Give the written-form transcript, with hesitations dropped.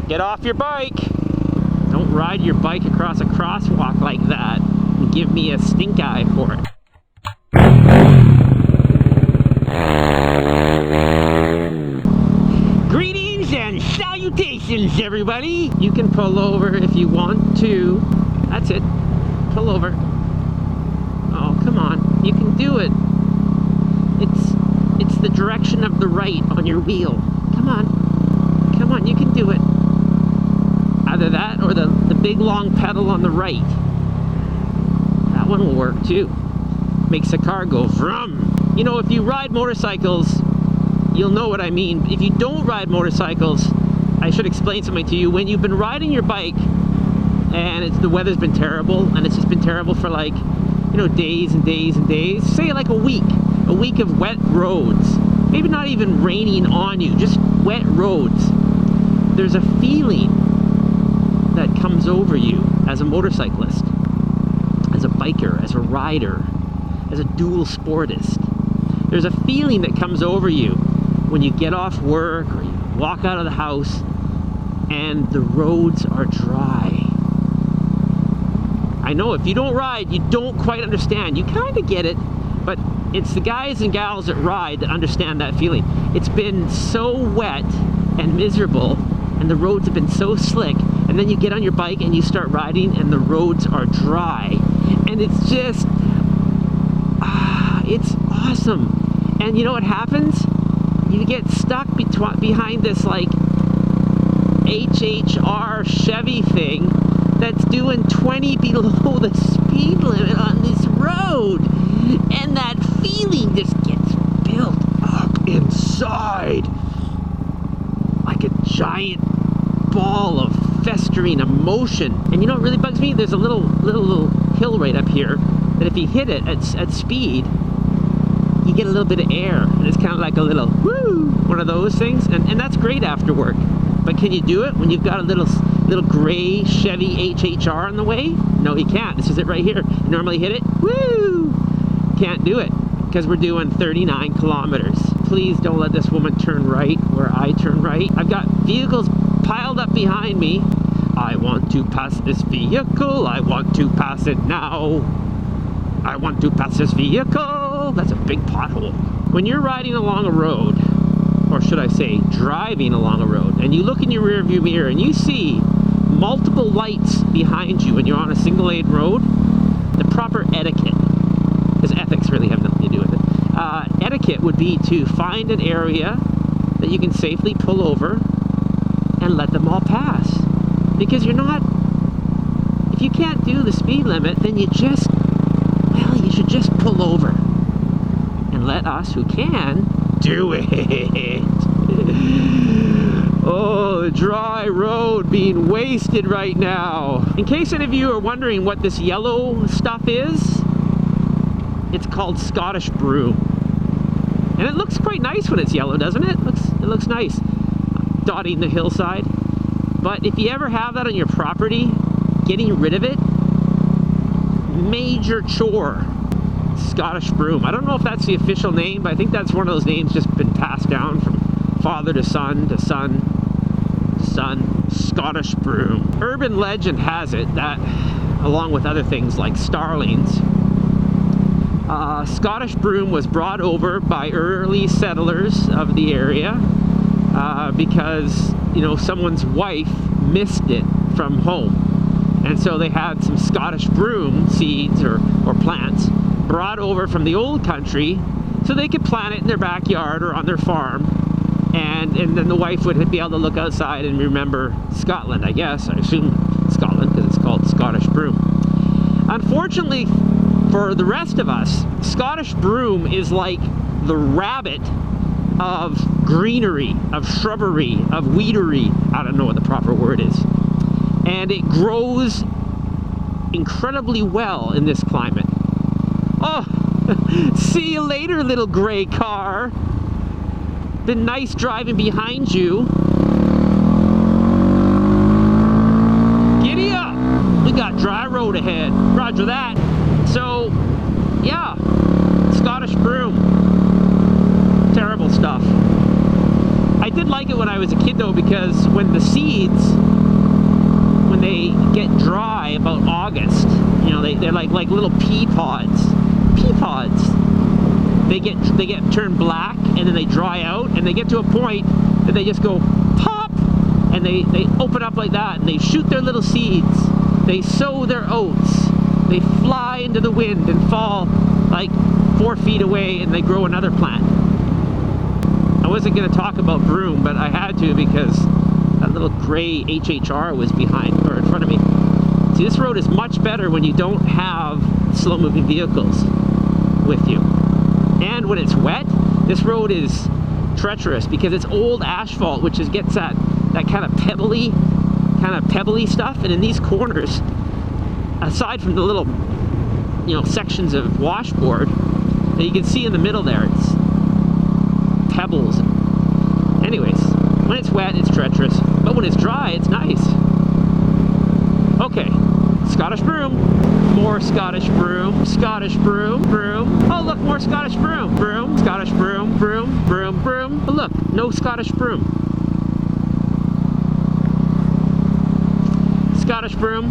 Get off your bike. Don't ride your bike across a crosswalk like that and give me a stink eye for it. Greetings and salutations, everybody. You can pull over if you want to. That's it. Pull over. Oh, come on. You can do it. It's the direction of the right on your wheel. Come on. Come on, you can do it. Either that or the big long pedal on the right. That one will work too. Makes the car go vroom. You know, if you ride motorcycles, you'll know what I mean. If you don't ride motorcycles, I should explain something to you. When you've been riding your bike and the weather's been terrible, and it's just been terrible for like, you know, days and days and days, say like a week of wet roads, maybe not even raining on you, just wet roads, there's a feeling that comes over you as a motorcyclist, as a biker, as a rider, as a dual sportist. There's a feeling that comes over you when you get off work or you walk out of the house and the roads are dry. I know if you don't ride, you don't quite understand. You kind of get it, but it's the guys and gals that ride that understand that feeling. It's been so wet and miserable and the roads have been so slick, and then you get on your bike and you start riding and the roads are dry, and it's just it's awesome. And you know what happens? You get stuck behind this like HHR Chevy thing that's doing 20 below the speed limit on this road, and that feeling just gets built up inside like a giant ball of festering emotion. And you know what really bugs me? There's a little hill right up here that if you hit it at speed, you get a little bit of air, and it's kind of like a little woo, one of those things, and that's great after work. But can you do it when you've got a little gray Chevy HHR on the way? No, you can't. This is it right here. You normally hit it, woo! Can't do it because we're doing 39 kilometers. Please don't let this woman turn right where I turn right. I've got vehicles piled up behind me. I want to pass this vehicle. I want to pass it now. I want to pass this vehicle. That's a big pothole. When you're riding along a road, or should I say driving along a road, and you look in your rearview mirror and you see multiple lights behind you and you're on a single lane road, the proper etiquette, because ethics really have nothing to do with it, etiquette would be to find an area that you can safely pull over and let them all pass. Because you're not, if you can't do the speed limit, then you should just pull over and let us who can do it. Oh, the dry road being wasted right now. In case any of you are wondering what this yellow stuff is, it's called Scottish Broom. And it looks quite nice when it's yellow, doesn't it? It looks nice, dotting the hillside. But if you ever have that on your property, getting rid of it, major chore. Scottish Broom. I don't know if that's the official name, but I think that's one of those names just been passed down from father to son to son to son. Scottish Broom. Urban legend has it that, along with other things like starlings, Scottish Broom was brought over by early settlers of the area because, you know, someone's wife missed it from home. And so they had some Scottish Broom seeds or plants brought over from the old country so they could plant it in their backyard or on their farm, and then the wife would be able to look outside and remember Scotland, I guess. I assume Scotland because it's called Scottish Broom. Unfortunately for the rest of us, Scottish Broom is like the rabbit of greenery, of shrubbery, of weedery. I don't know what the proper word is. And it grows incredibly well in this climate. Oh, see you later, little gray car. Been nice driving behind you. Giddy up. We got dry road ahead. Roger that. So, yeah, Scottish Broom. Terrible stuff. I I did like it when I was a kid though, because when the seeds, when they get dry about August, you know, they're like little pea pods. Pea pods. They get turned black, and then they dry out, and they get to a point that they just go pop, and they open up like that, and they shoot their little seeds. They sow their oats. They fly into the wind and fall like 4 feet away, and they grow another plant. I wasn't going to talk about Broom, but I had to because that little gray HHR was behind or in front of me. See, this road is much better when you don't have slow-moving vehicles with you. And when it's wet, this road is treacherous because it's old asphalt, which gets that kind of pebbly stuff. And in these corners, aside from the little, you know, sections of washboard that you can see in the middle there, it's pebbles. Anyways, when it's wet, it's treacherous, but when it's dry, it's nice. Okay, Scottish Broom, more Scottish Broom, Scottish Broom, Broom. Oh look, more Scottish Broom, Broom, Scottish Broom, Broom, Broom, Broom. Oh look, no Scottish Broom. Scottish Broom.